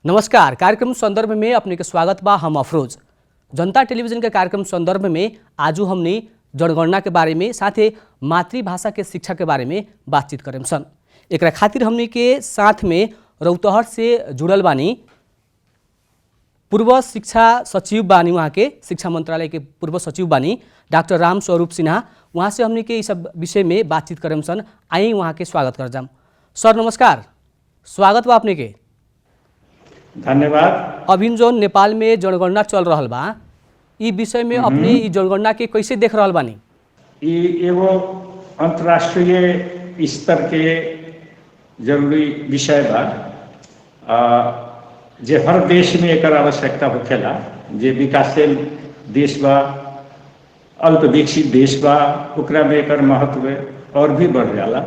नमस्कार। कार्यक्रम संदर्भ में अपने के स्वागत बा। हम अफरोज जनता टेलीविजन के कार्यक्रम संदर्भ में आज हमने जनगणना के बारे में साथ ही मातृभाषा के शिक्षा के बारे में बातचीत करें सन। एक खातिर हमने के साथ में रौतहट से जुड़ल बानी पूर्व शिक्षा सचिव बानी, वहाँ के शिक्षा मंत्रालय के पूर्व सचिव बानी डॉक्टर राम स्वरूप सिन्हा। वहाँ से हमने के इस विषय में बातचीत करें सन। आई वहाँ के स्वागत कर जाम। सर नमस्कार, स्वागत बा अपने के। धन्यवाद। अभी जो नेपाल में जनगणना चल रहा बा, ई विषय में अपने ई जनगणना के कैसे देख रहा बानी? एगो अंतर्राष्ट्रीय स्तर के जरूरी विषय बा जे हर देश में एक आवश्यकता होखेला। जे विकासशील देश बा, अल्प विकसित देश बा, ओकरा में एक महत्व और भी बढ़ जाला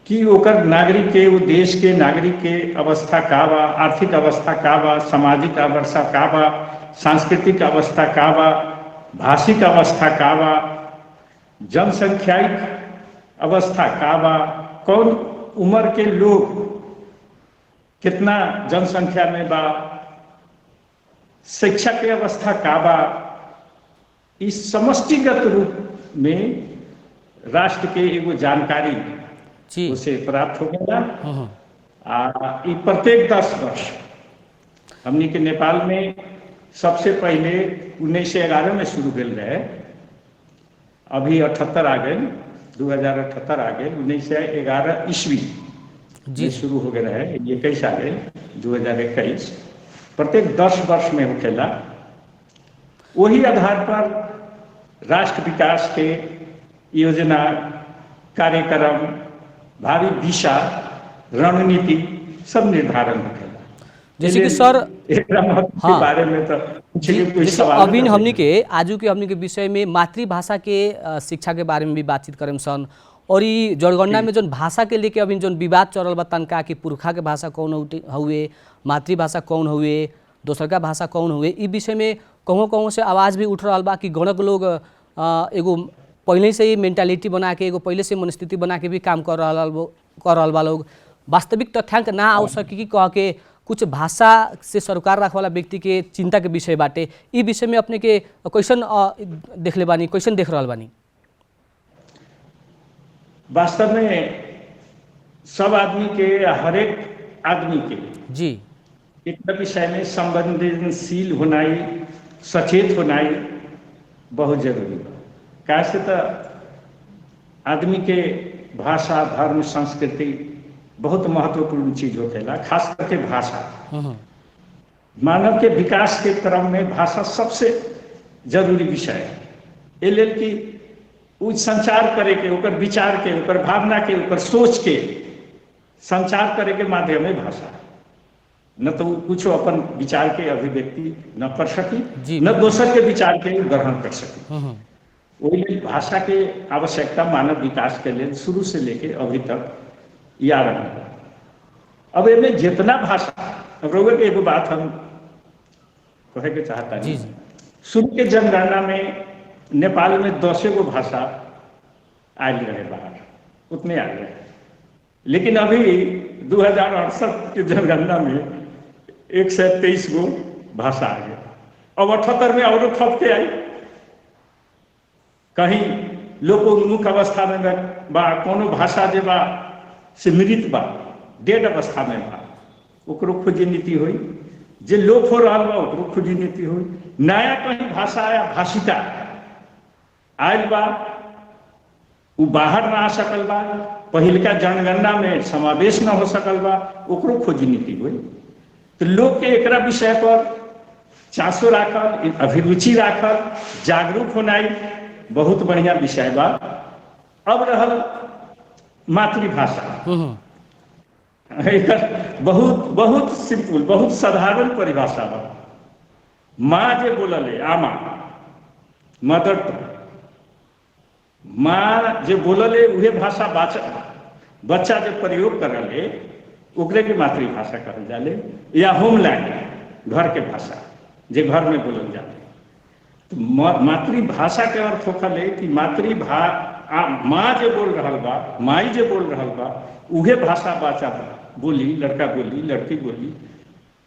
कि ओकर नागरिक के, वो देश के नागरिक के अवस्था का बा, आर्थिक अवस्था का बा, सामाजिक अवस्था का बा, सांस्कृतिक अवस्था का बा, भाषिक अवस्था का बा, जनसंख्यायिक अवस्था का बा, कौन उम्र के लोग कितना जनसंख्या में बा, शिक्षा के अवस्था का बा। इस समष्टिगत रूप में राष्ट्र के एगो जानकारी उसे प्राप्त हो गया। प्रत्येक 10 वर्ष हमनी के नेपाल में सबसे पहले 1911 में शुरू भेल रहे, अभी 78 आ गए, 2078 आ गए। 1911 ईस्वी जी शुरू हो गए रहे, 21 आ गए 2021। प्रत्येक 10 वर्ष में होखेला। वही आधार पर राष्ट्र विकास के योजना, कार्यक्रम, भावी दिशा, रणनीति सब निर्धारण होखेला। जैसे कि सर के बारे में तो कोई सवाल अभी हमनी के आजू के हमनी के विषय में मातृभाषा के शिक्षा के बारे में भी बातचीत करें सन। और ये जनगणना में जो भाषा के लेके अभी जो विवाद चल बा तनका कि पुरखा के भाषा कौन हुए, मातृभाषा कौन हुए, दोसर का भाषा कौन हुए, इस विषय में कहूँ से आवाज़ भी उठ रहा बा कि गणक लोग एगो पहले से ही मेंटालिटी बना के, एगो पहले से मनस्थिति बना के भी काम कर रहा बा लोग। वास्तविक तथ्यांक ना आ सके कि कह के कुछ भाषा से सरोकार रखे वाला व्यक्ति के चिंता के विषय बाटे। ई विषय में अपने के क्वेश्चन देख ले बानी, क्वेश्चन देख रहा बानी? वास्तव में सब आदमी के, हर एक आदमी के जी एक विषय में संवेदनशील होनाई, सचेत होनाई बहुत जरूरी है। कैसे तो आदमी के भाषा, धर्म, संस्कृति बहुत महत्वपूर्ण चीज होखेला। खास करके भाषा मानव के विकास के क्रम में भाषा सबसे जरूरी विषय है। ये लेल कि उ संचार करे के, ओकर विचार के, ओकर भावना के, ओकर सोच के संचार करे के माध्यम है भाषा। न तो कुछ अपन विचार के अभिव्यक्ति न कर सकी, न दोसर के विचार के ग्रहण कर सकी। वही भाषा के आवश्यकता मानव विकास के लिए शुरू से लेके अभी तक या रहा। अब इनमें जितना भाषा, रोगे के एक बात हम कहे के चाहता है। शुरू के जनगणना में नेपाल में 10 गो भाषा आयल रहे बाहर, उतने आ गए। लेकिन अभी 2068 के जनगणना में 123 गो भाषा आ गया। अब 78 में और खप के आई। कहीं लोकोन्मुख अवस्था में बा, कोनो भाषा जे बा से मृत बा, डेड अवस्था में बा, ओकरो खोजी नीति हुई। जे लोप हो रहा बा ओकरो खोजी नीति हुई। नया कहीं भाषा या भाषिका आयल बा, वो बाहर ना आ सकल बा, पहिलका जनगणना में समावेश न हो सकल बा, ओकरो खोजी नीति हुई। तो लोग के एकरा विषय पर चासो राखल, अभिरुचि राखल, जागरूक होनाई बहुत बढ़िया विषय बा। अब रहल मातृभाषा, बहुत बहुत सिंपल, बहुत साधारण परिभाषा बा। माँ जे बोलले, आमा, मदर टंग, माँ जे बोलले उहे भाषा बच्चा जे प्रयोग करले ओकरे के मातृभाषा कहल जाले, या होमलैंड, घर के भाषा जे घर में बोलल जाले। तो मातृभाषा के अर्थ होखले कि माँ जे बोल रहा बा, माई जे बोल रहा बा, उहे भाषा बच्चा बोली, लड़का बोली, लड़की बोली।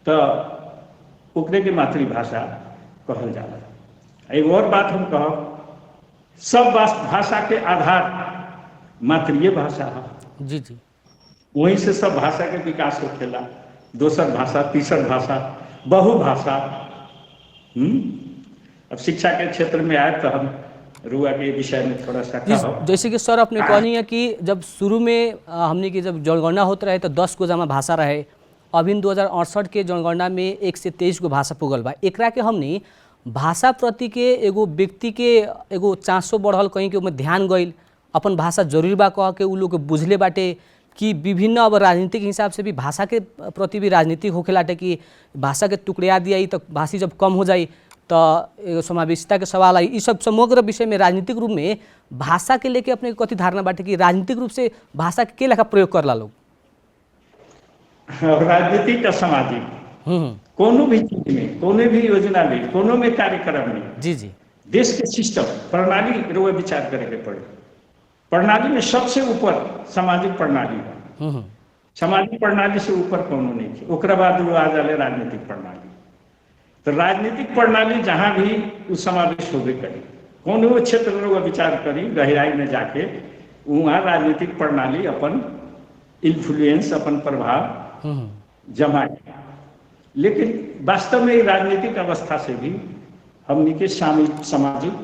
तो ओकरे के मातृभाषा कहल जाला। एगो और बात हम कहब, सब भाषा के आधार मातृय भाषा है। जी जी। वहीं से सब भाषा के विकास होखेला, दोसर भाषा, तीसर भाषा, बहुभाषा। अब शिक्षा के क्षेत्र में आए तो हम रुआ के विषय में थोड़ा सा कहब। जैसे कि सर अपने कहनी है कि जब शुरू में हमने की जब जनगणना होते रहे तो 10 गो जमा भाषा रहे, अभी 2068 के जनगणना में 1 से 23 गो भाषा पुगल बा। एकरा के हमने भाषा प्रति के एगो व्यक्ति के एगो चांसो बढ़ल, कहीं के उमें ध्यान गईल, अपन भाषा जरूरी बा कह के उ लोग बुझले बाटे कि विभिन्न अब राजनीतिक हिसाब से भी भाषा के प्रति भी राजनीतिक होखेलाटे कि भाषा के टुकड़िया दिया तो भाषी जब कम हो जाई तो समावेशिता के सवाल आई। इस सब समग्र विषय में राजनीतिक रूप में भाषा के लेके अपने कथी धारणा बाटे कि राजनीतिक रूप से भाषा के लेखा प्रयोग करला लोग? राजनीतिक और सामाजिक कोनो भी चीज में, कोनो भी योजना में, कोनो में कार्यक्रम में जी जी देश के सिस्टम प्रणाली रोए विचार करे के पड़े। प्रणाली में सबसे ऊपर सामाजिक प्रणाली है। सामाजिक प्रणाली से ऊपर कोनो नहीं है। ओकरा बाद आ जाले राजनीतिक प्रणाली। तो राजनीतिक प्रणाली जहाँ भी उस समावेश होबे करी, कोनो क्षेत्र में विचार करी गहराई में जाके, वहाँ राजनीतिक प्रणाली अपन इन्फ्लुएंस, अपन प्रभाव जमाए। लेकिन वास्तव में राजनीतिक अवस्था से भी हमनी के सामाजिक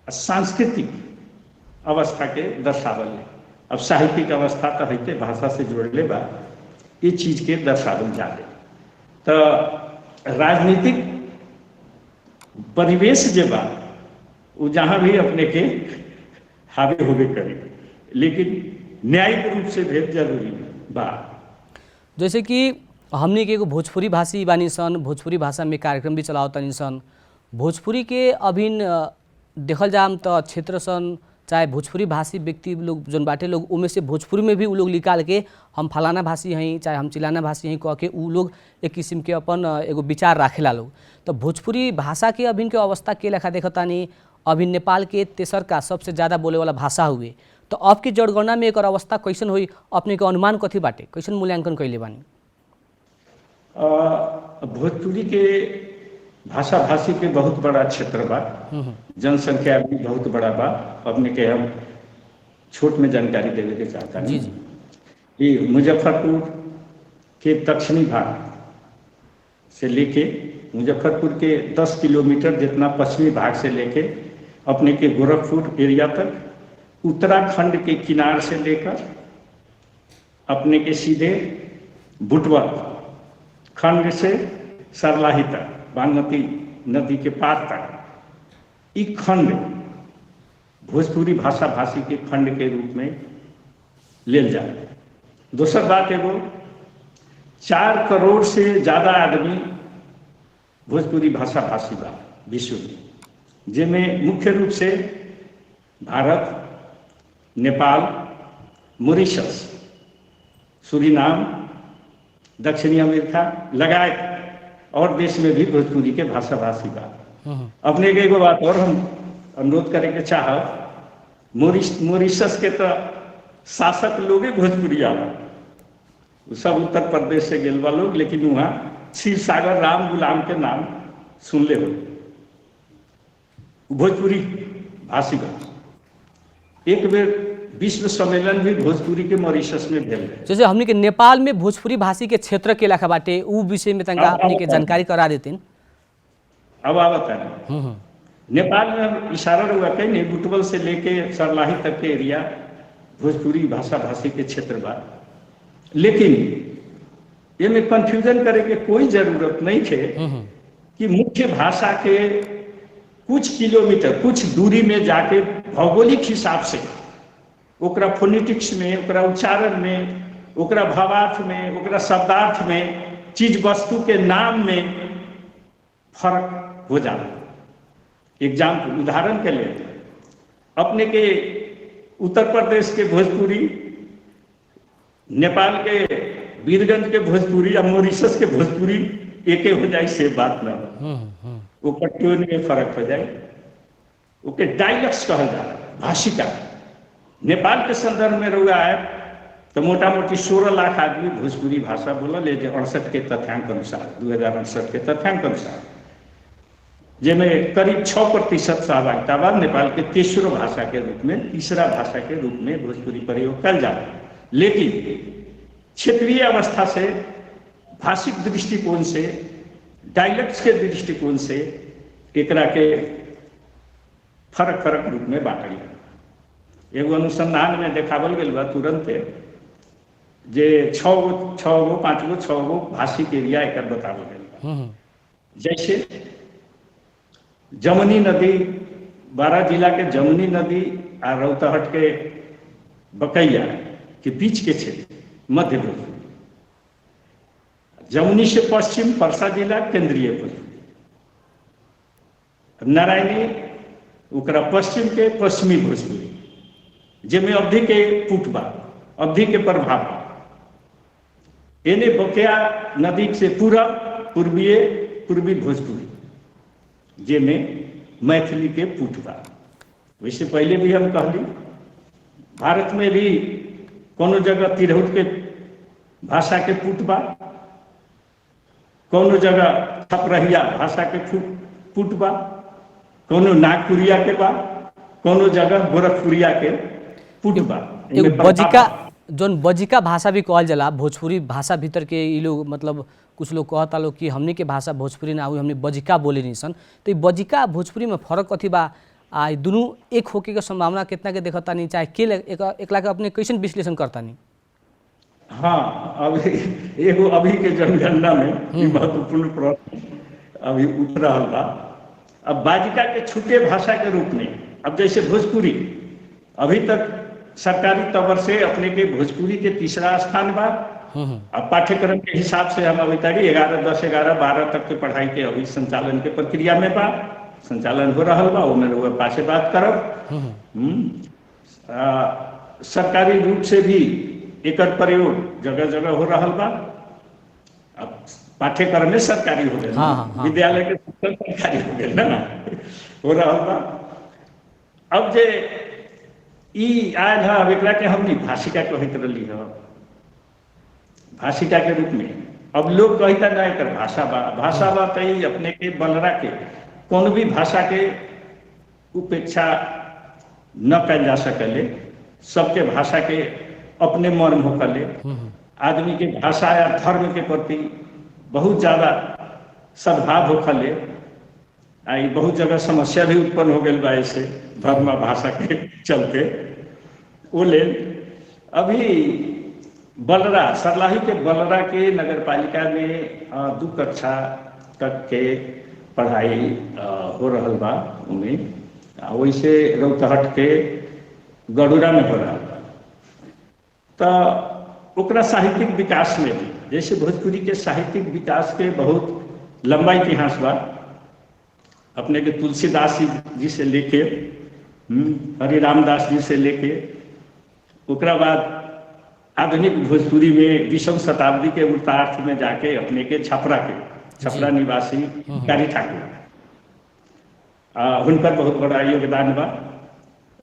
सांस्कृतिक अवस्था के दर्शावल है। अब साहित्यिक अवस्था तो होते भाषा से जोड़ले बा, ये चीज के दर्शावल जाले। तो राजनीतिक परिवेश जे बा वो जहाँ भी अपने के हावी होबे करे, लेकिन न्यायिक रूप से भेद जरूरी बा। जैसे कि हमने के एगो भोजपुरी भाषी बानी सन, भोजपुरी भाषा में कार्यक्रम भी चलावतनी सन। भोजपुरी के अभिन देखल जाम तो क्षेत्र सन चाहे भोजपुरी भाषी व्यक्ति लोग जन बाटे लोग उनमें से भोजपुरी में भी उ लोग निकाल के हम फलाना भाषी हैं चाहे हम चिलाना भाषी हैं कह के उ लोग एक किस्म के अपन एगो विचार राखेला लोग। तो भोजपुरी भाषा के अभिन के अवस्था के लेखा देखतानी, अभी नेपाल के तेसर का सबसे ज़्यादा बोले वाला भाषा हुए, तो अब की जनगणना में एक अवस्था कैसन हुई, अपने के अनुमान कथी बाटे, कैसन मूल्यांकन कैले बानी? भोजपुरी के भाषा भाषी के बहुत बड़ा क्षेत्र बा, जनसंख्या भी बहुत बड़ा बा। अपने के हम छोट में जानकारी देने के चाहता हैं। जी जी। ये मुजफ्फरपुर के दक्षिणी भाग से लेके मुजफ्फरपुर के 10 किलोमीटर जितना पश्चिमी भाग से लेके अपने के गोरखपुर एरिया तक, उत्तराखंड के किनार से लेकर अपने के सीधे बुटवल खंड से सरलाही तक, बागमती नदी के पार तक, ई खंड भोजपुरी भाषा भाषी के खंड के रूप में लेल जाए। दूसर बात एगो 4 करोड़ से ज़्यादा आदमी भोजपुरी भाषा भाषी बा विश्व में, जिनमें मुख्य रूप से भारत, नेपाल, मॉरिशस, सूरीनाम, दक्षिणी अमेरिका लगाए और देश में भी भोजपुरी के भाषा भाषी बा। अपने के एगो बात और हम अनुरोध करे के चाहब, मॉरिशस के तो शासक लोग भोजपुरी आवा, सब उत्तर प्रदेश से गेल बा लोग, लेकिन वहाँ क्षीर सागर राम गुलाम के नाम सुनले हो, भोजपुरी भाषी बा। एक बेर विश्व सम्मेलन भी भोजपुरी के मॉरिशस में भेल रहे। जैसे हमने के नेपाल में भोजपुरी भाषी के क्षेत्र के लेखा बाटे, उ विषय में तंगा अपने के जानकारी करा देते। अब आवत है नेपाल में इशारा हुआ कहीं नहीं, बुटवल से लेके सरलाही तक के एरिया भोजपुरी भाषा भाषी के क्षेत्र बा। लेकिन ये में कंफ्यूजन करे के कोई जरूरत नहीं है कि मुख्य भाषा के कुछ किलोमीटर, कुछ दूरी में जाके भौगोलिक हिसाब से ओकरा फोनेटिक्स में, ओकरा उच्चारण में, ओकरा भावार्थ में, ओकरा शब्दार्थ में, चीज वस्तु के नाम में फर्क हो जाता। एग्जाम्पल, उदाहरण के लिए अपने के उत्तर प्रदेश के भोजपुरी, नेपाल के वीरगंज के भोजपुरी या मॉरिशस के भोजपुरी एके हो जाए से बात ना हो, ओकर टोन में फर्क हो जाए, ओके डायलेक्ट्स कहल जा रहा है, भाषिका। नेपाल के संदर्भ में रहुआ है तो मोटा मोटी 16 लाख आदमी भोजपुरी भाषा बोलल है, 68 के तथ्यांक अनुसार, 2068 के तथ्यांक अनुसार, जिसमें करीब 6% सहभागिता बा नेपाल के तेसरो भाषा के रूप में, तीसरा भाषा के रूप में भोजपुरी प्रयोग कल जा। लेकिन क्षेत्रीय अवस्था से, भाषिक दृष्टिकोण से, डायलेक्ट्स के दृष्टिकोण से एकरा के फरक फरक रूप में बांटल गया। एगो अनुसंधान में देखावल गया बा तुरंत जे 6 भाषिक एरिया एक बतावल गया। जैसे जमुनी नदी, बारा जिला के जमुनी नदी और रौतहट के बकैया के बीच के क्षेत्र मध्य भोजपुरी, जमुनी से पश्चिम परसा जिला केंद्रीय भोजपुरी, नारायणी उकरा पश्चिम के पश्चिमी भोजपुरी, जिसमें अवधि के पुटबा, अवधि के प्रभाव, एने बकैया नदी से पूरा पूर्वी भोजपुरी, जिसमें मैथिली के पुटबा। वैसे पहले भी हम कहली, भारत में भी कोनो जगह तिरहुत के भाषा के पुटबा, कोनो जगह छपरहिया भाषा के पुटबा, कोनो नागपुरिया के बा, कोनो जगह गोरखपुरिया के पुटबा। बजिका जोन बजिका भाषा भी कहल जाला, भोजपुरी भाषा भीतर के ये लोग मतलब कुछ लोग कहता लोग कि हमने के भाषा भोजपुरी ना हुई, हमने बजिका बोले नहीं सन। तो ये बजिका भोजपुरी में फर्क कथी बा? आ दोनों एक होके के संभावना कितना के देखता नहीं, चाहे के एकला के अपने कैसन विश्लेषण करता नहीं? हाँ, अभी के जनगणना में महत्वपूर्ण प्रश्न अभी उठ रहा बा। अब बाजिका के छूटे भाषा के रूप में, अब जैसे भोजपुरी अभी तक सरकारी तौर से अपने के भोजपुरी के तीसरा स्थान बा। अब पाठ्यक्रम के हिसाब से हम अभी तक 11, 10, 11, 12 तक के पढ़ाई के अभी संचालन के प्रक्रिया में बा, संचालन हो रहा बा, वो पासे बात करब। सरकारी रूप से भी एकर प्रयोग जगह जगह हो रहा बा। अब पाठ्यक्रम में सरकारी हो गए, विद्यालय के सरकारी हो गए ना, हो रहा बा। अब जे ई आयल है, अब एकरा के हमनी भाषिका कहत रही है, भाषिका के रूप में। अब लोग कहता ना एक भाषा बा तो अपने के बलरा के कौन भी भाषा के उपेक्षा न कल जा सकले, सबके भाषा के अपने मर्म होकले। आदमी के भाषा या धर्म के प्रति बहुत ज़्यादा सद्भाव होकले। आई बहुत जगह समस्या भी उत्पन्न हो गई बा ऐसे धर्म भाषा के चलते। वो ले अभी बलरा, सरलाही के बलरा के नगर पालिका में 2 कक्षा तक के पढ़ाई हो रहा बा उनमें। वैसे रौतहट के गडुरा में हो रहा बा। तो ओकरा साहित्यिक विकास में भी, जैसे भोजपुरी के साहित्यिक विकास के बहुत लंबा इतिहास बा। अपने के तुलसीदास जी से लेके हरि रामदास जी से लेके ओकरा बाद आधुनिक भोजपुरी में 20वीं शताब्दी के उत्तरार्थ में जाके अपने के छपरा निवासी कारी ठाकुर, उनकर बहुत बड़ा योगदान बा।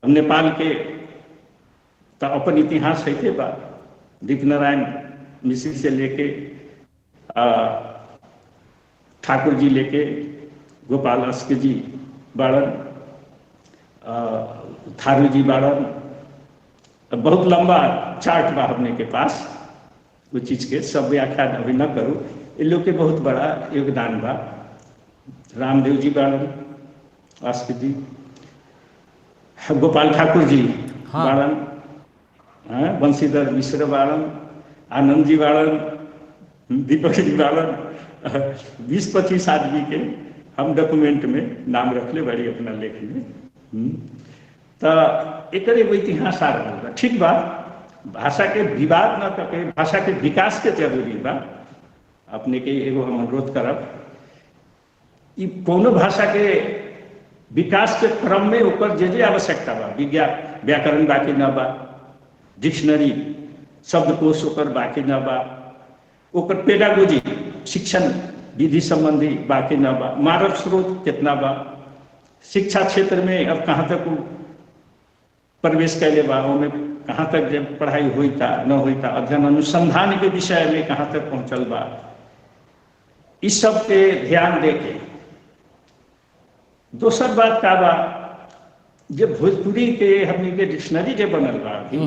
नेपाल के तो अपन इतिहास है बा, दीपनारायण मिश्र से लेके ठाकुर जी लेके गोपाल अस्क जी बाड़न, थारू जी बाड़न, बहुत लंबा चार्ट बा अपने के पास वो चीज के, सब व्याख्या अभी न करूँ। इन लोग के बहुत बड़ा योगदान बा। रामदेव जी बाड़न, अस्क जी, गोपाल ठाकुर जी बाड़न, बंशीधर मिश्र बाड़न, आनंद जी बाड़न, दीपक जी बाड़न, 20-25 आदमी के हम डॉक्यूमेंट में नाम रखले बड़ी अपना लेख में। तो एक एगो इतिहास आ रहा बा। ठीक बा, भाषा के विवाद न करके भाषा के विकास के जरूरी बा। अपने के एगो हम अनुरोध करब, ई कोनो भाषा के विकास के क्रम में ओकर जे आवश्यकता बा, व्याकरण बाकी न बा, डिक्शनरी शब्दकोश ओकर बाकी न बा, ओकर पेडागोजी शिक्षण विधि संबंधी बाकी न बा, मानव स्रोत कितना बा, शिक्षा क्षेत्र में अब कहाँ तक प्रवेश कैले बा, ओमे कहाँ तक जब पढ़ाई हुई था न हुई था, अध्ययन अनुसंधान के विषय में कहाँ तक पहुँचल बा, इस सब पे ध्यान देके। दोसर बात का बा, जे भोजपुरी के हमनी के डिक्शनरी जे बनल बा अभी,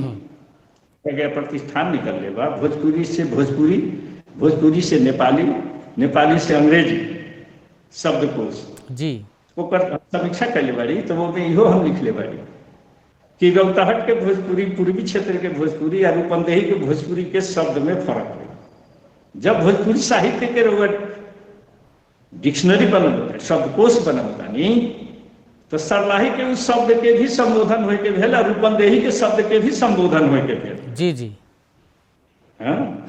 जगह प्रतिष्ठान निकल ले बा, भोजपुरी से भोजपुरी, भोजपुरी से नेपाली, नेपाली से अंग्रेजी शब्दकोश जी ओकर समीक्षा कैले बाड़ी। तो वो में इहो हम लिखले बाड़ी कि रौतहट के भोजपुरी, पूर्वी क्षेत्र के भोजपुरी और रूपंदेही के भोजपुरी के शब्द में फर्क है। जब भोजपुरी साहित्य के रोग डिक्शनरी बनल होता है, शब्दकोश बनल होता नहीं, तो सरलाही के उस शब्द के भी संबोधन होय के भेल और रूपंदेही के शब्द के भी संबोधन होय के भेल। जी जी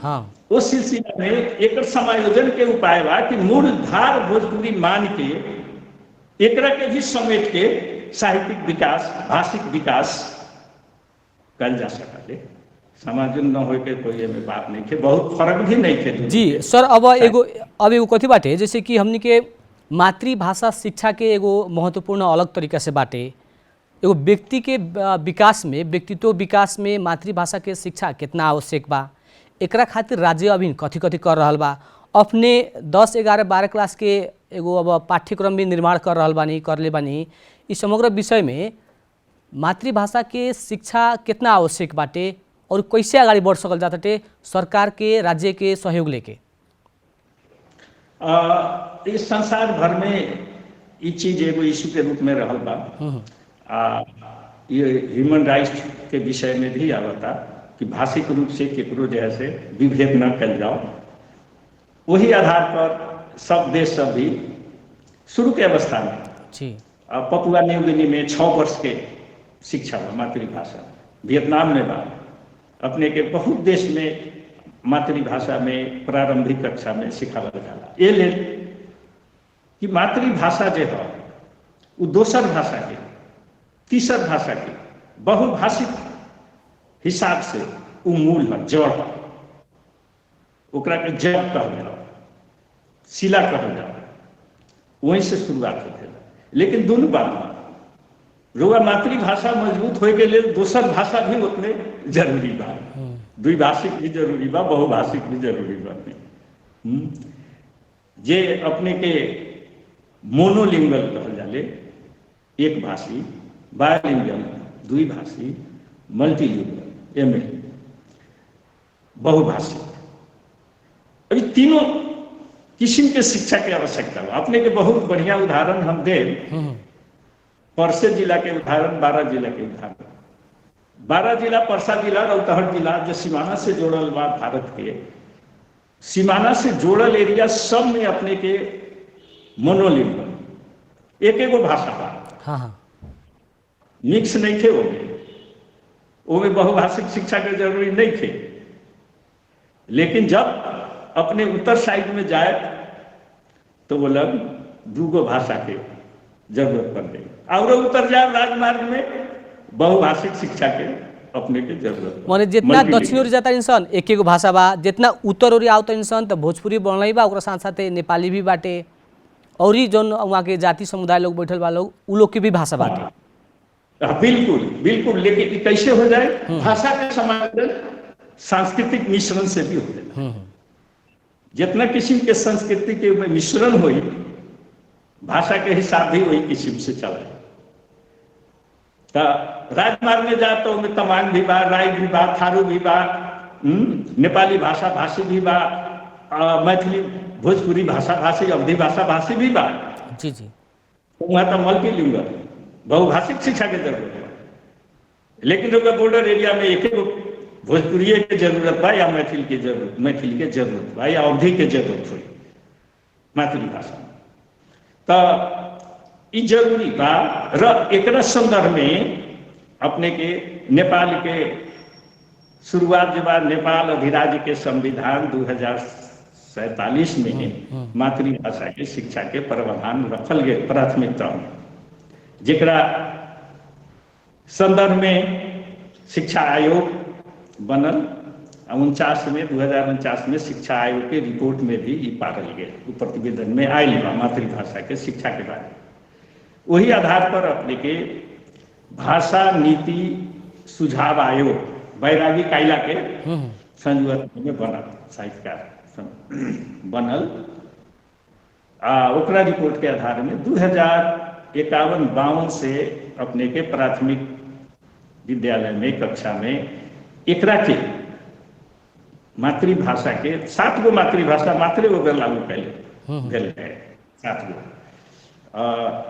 हाँ उस सिलसिला में एक समायोजन के उपाय बा कि मूलधार भोजपुरी मान के एकरा के भी समेट के साहित्यिक विकास, भाषिक विकास कल जा सकले। समायोजन न होय के कोई एमे बात नहीं है, बहुत फर्क भी नहीं है। जी सर, अब एगो कथी बाटे, जैसे कि हमनी के मातृभाषा शिक्षा के एगो महत्वपूर्ण अलग तरीका से बाटे, एगो व्यक्ति के विकास में, व्यक्तित्व विकास में मातृभाषा के शिक्षा कितना आवश्यक बा, एकरा खातिर राज्य अभी कथी कथी कर रहा बा। अपने 10, 11, 12 क्लास के एगो अब पाठ्यक्रम भी निर्माण कर रहा बानी, करले बानी। इस समग्र विषय में मातृभाषा के शिक्षा कितना आवश्यक बाटे और कैसे अगाडि बढ़ सकल जाते सरकार के, राज्य के सहयोग लेके? इस संसार भर में ये चीज एगो इशू के रूप में रहल बा। ये ह्यूमन राइट्स के विषय में भी आवता कि भाषिक रूप से केकरो जैसे विभेद न कल जाओ। वही आधार पर सब देश सब भी शुरू के अवस्था में जी पपुआ न्यू गिनी में 6 वर्ष के शिक्षा बा मातृभाषा, वियतनाम में बा, अपने के बहुत देश में मातृभाषा में प्रारंभिक कक्षा में सिखावल जाला। ये ले कि मातृभाषा जो है वो दोसर भाषा के, तीसर भाषा के बहुभाषिक हिसाब से वो मूल है, जड़ है। ओकरा के जड़ कहल जाओ, शिला कहल जाओ, वहीं से शुरुआत होते। लेकिन दोनों बात रुआ मातृभाषा मजबूत होए के लिए दोसर भाषा भी उतने जरूरी बा, द्विभाषिक भी जरूरी बा, बहुभाषिक भी जरूरी बा। जे अपने के मोनोलिंगल कहल जाले, एक भाषी, बायलिंगल द्विभाषी, मल्टीलिंगल एम बहुभाषिक, अभी तीनों किस्म के शिक्षा की आवश्यकता बा। अपने के बहुत बढ़िया उदाहरण हम दे, परसे जिला के उदाहरण, 12 जिला के उदाहरण। 12 जिला, परसा जिला, रौतहट जिला जो सीमाना से जोड़ल बा भारत के, सीमाना से जोड़ल एरिया सब में अपने के मोनोलिंगल एक एगो भाषा बा। हाँ मिक्स नहीं थे वो में बहुभाषिक शिक्षा के जरूरी नहीं थे। लेकिन जब अपने उत्तर साइड में जाए तो वो लग दूगो भाषा के जरूरत पड़ गई, और उत्तर जाए राजमार्ग में बहुभाषिक शिक्षा के अपने के जरूरत। माने जितना दक्षिण ओर जाता इंसान एक एगो भाषा बा, जितना उत्तर ओर आवता इंसान तो भोजपुरी बोलना बा, ओकरा साथ साथ नेपाली भी बाटे, और ही जौन वहाँ के जाति समुदाय लोग बैठल बा लोग, उ लोग की भी भाषा बाटे। बिल्कुल बिल्कुल। लेकिन कैसे हो जाए? भाषा का समायोजन सांस्कृतिक मिश्रण से भी होते हैं। जितना किस्म के संस्कृति के मिश्रण हुई, भाषा के हिसाब भी वही किस्म से चले। तो राजमार्ग में जा तो उनमें तमांग भी बा, राय भी बा, थारू भी बा, नेपाली भाषा भाषी भी बा, मैथिली भोजपुरी भाषा भाषी, अवधी भाषा भाषी भी बा। जी जी। वहाँ तो मल्टीलिंगुअल बहुभाषिक शिक्षा की जरूरत है। लेकिन अगर बॉर्डर एरिया में एक भोजपुरी के जरूरत बा या मैथिली के जरूरत बा या अवधी के जरूरत हुई मातृभाषा, तो ये जरूरी बा। एकरा संदर्भ में अपने के नेपाल के शुरुआत जब नेपाल अधिराज्य के संविधान 2047 में मातृभाषा के शिक्षा के प्रावधान रखल गए प्राथमिकता में, जेकरा संदर्भ में शिक्षा आयोग बनल 2049 में शिक्षा आयोग के रिपोर्ट में भी ये पागल गए, प्रतिवेदन में आयल बा मातृभाषा के शिक्षा के बारे में। वही आधार पर अपने के भाषा नीति सुझाव आयोग बैरागी कायला के संयुक्त में बनल साहित्यकार बनल ओकरा रिपोर्ट के आधार में 2051-52 से अपने के प्राथमिक विद्यालय में कक्षा में एकरा के मातृभाषा के 7 गो मातृभाषा मात्रे ओकर लागू कल है 7 गो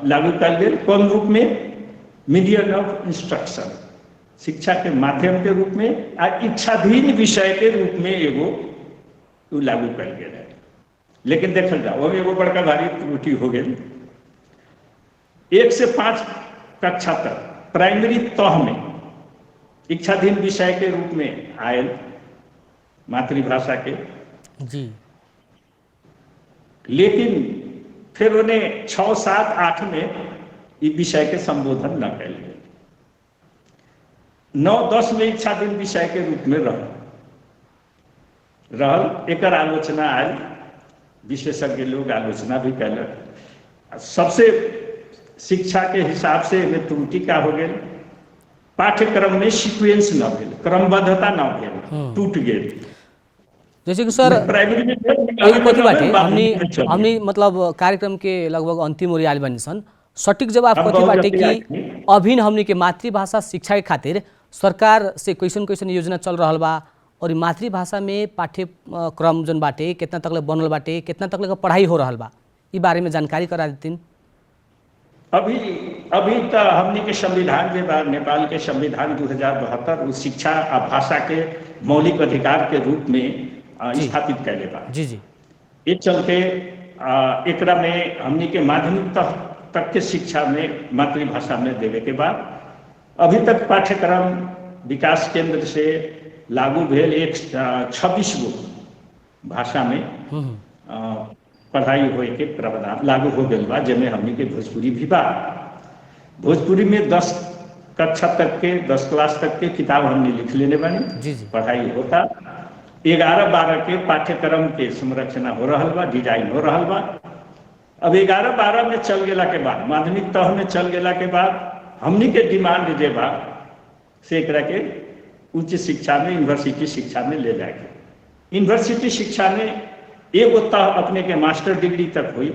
लागू कल गेल कौन रूप में मीडियम ऑफ इंस्ट्रक्शन शिक्षा के माध्यम के रूप में आ इच्छाधीन विषय के रूप में एगो लागू कल गेल है। लेकिन देखल जाओ अब एगो बड़का भारी त्रुटि हो गई 1 से 5 कक्षा तक प्राइमरी तह में इच्छाधीन विषय के रूप में आयल मातृभाषा के जी, लेकिन फिर उन्हें 6, 7, 8 में इस विषय के संबोधन न कल गए। 9, 10 में इच्छाधीन विषय के रूप में रहल एकर आलोचना आयल, विशेषज्ञ लोग आलोचना भी कैलक। सबसे शिक्षा के हिसाब से त्रुटि का हो गई, पाठ्यक्रम में सीक्वेंस न भेल, क्रमबद्धता न भेल, टूट गेल। जैसे कि सर प्राइमरी में एगो कथी बाटे हमनी मतलब कार्यक्रम के लगभग अंतिम ओर आयल बनी सन, सटीक जवाब कथी बाटे कि अभिन हमनी के मातृभाषा शिक्षा के खातिर सरकार से कैसन योजना चल रहा बा और मातृभाषा में पाठ्यक्रम जन बाटे कितना तक बनल बाटे, कितना तक पढ़ाई हो रहा बा, ई बारे में जानकारी करा देतीन। अभी तो हमनी के संविधान के बाद नेपाल के संविधान 2072 उस शिक्षा और भाषा के मौलिक अधिकार के रूप में स्थापित कैले बा। जी जी, ये चलते एकरा में हमनी के माध्यमिक तक के शिक्षा में मातृभाषा में देवे के बाद अभी तक पाठ्यक्रम विकास केंद्र से लागू भेल 26 गो भाषा में पढ़ाई होए के प्रावधान लागू हो गया बा, जिनमें हमनी के भोजपुरी भी बा। भोजपुरी में 10 कक्षा तक के 10 क्लास तक के किताब हमने लिख लेने बानी, पढ़ाई होता। 11-12 के पाठ्यक्रम के संरचना हो रहा बा, डिजाइन हो रहा बा। अब 11-12 में चल गेला के बाद माध्यमिक तह में चल गेला के बाद हमनी के डिमांड जे बा से एकरा के उच्च शिक्षा में यूनिवर्सिटी शिक्षा में ले जाए। यूनिवर्सिटी शिक्षा में एगो तह अपने के मास्टर डिग्री तक हुई,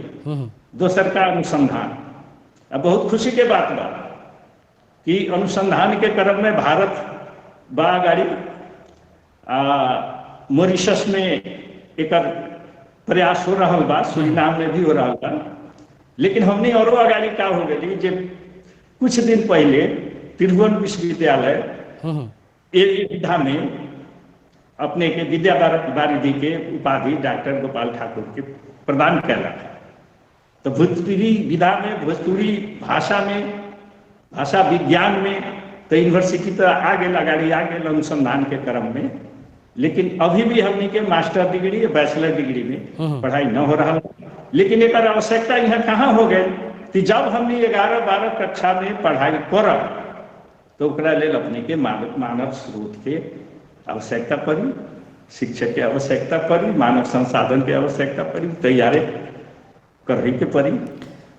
दोसर का अनुसंधान। अब बहुत खुशी के बात बा कि अनुसंधान के क्रम में भारत बा आगाड़ी, मॉरिशस में एक प्रयास हो रहा बा, सूरीनाम में भी हो रहा बा। लेकिन हमने और आगाड़ी का हो गई जब कुछ दिन पहले त्रिभुवन विश्वविद्यालय विधा में अपने के विद्या वारिधि के उपाधि डॉक्टर गोपाल ठाकुर के प्रदान कर रहा था। तो भोजपुरी विधा में, भोजपुरी भाषा में, भाषा विज्ञान में तो यूनिवर्सिटी तो आगे अनुसंधान के क्रम में। लेकिन अभी भी हमनी के मास्टर डिग्री या बैचलर डिग्री में पढ़ाई न हो रहा। लेकिन एक आवश्यकता यहाँ कहाँ हो गई कि जब हमने 11-12 कक्षा में पढ़ाई करब तो ओकरा लेल अपने के मानव स्रोत के आवश्यकता पड़ी, शिक्षक के आवश्यकता पड़ी, मानव संसाधन के आवश्यकता पड़ी, तैयारी करे के पड़ी।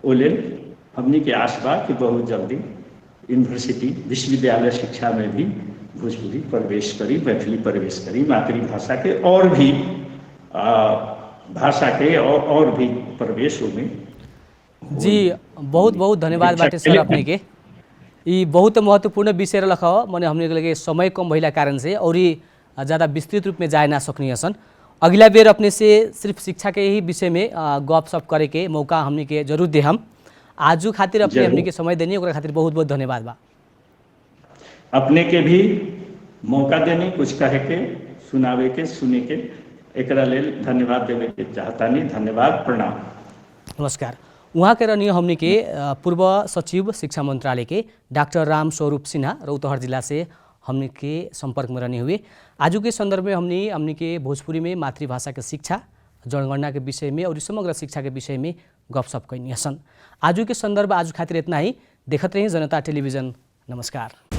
ओ लेल हमनी के आस बा कि बहुत जल्दी यूनिवर्सिटी विश्वविद्यालय शिक्षा में भी भोजपुरी प्रवेश करी, मैथिली प्रवेश करी, मातृभाषा के और भी भाषा के और भी प्रवेश में। जी बहुत बहुत धन्यवाद बाटे सर अपने के। ये बहुत महत्वपूर्ण विषय रख मैंने हमने लगे समय कम भइला कारण से और ज़्यादा विस्तृत रूप में जाए ना सकनी सन। अगला बेर अपने से सिर्फ शिक्षा के ही विषय में गपशप करे के मौका हमने के जरूर दे। हम आजू खातिर अपने हमने के समय देनी ओकरा खातिर बहुत बहुत धन्यवाद बा। अपने के भी मौका देनी, कुछ कहे के, सुनावे के, सुने के, एकरा लेल धन्यवाद देवे के चाहतानी। धन्यवाद, प्रणाम, नमस्कार। वहाँ के रहनी हमने के पूर्व सचिव शिक्षा मंत्रालय के डॉक्टर राम स्वरूप सिन्हा रौतहट जिला से हमने के संपर्क में रहने हुए। आज के संदर्भ में हमने के भोजपुरी में मातृभाषा के शिक्षा, जनगणना के विषय में और समग्र शिक्षा के विषय में गपशप कैनी सन। आज के संदर्भ आज खातिर इतना ही। देखते रहिए जनता टेलीविजन। नमस्कार।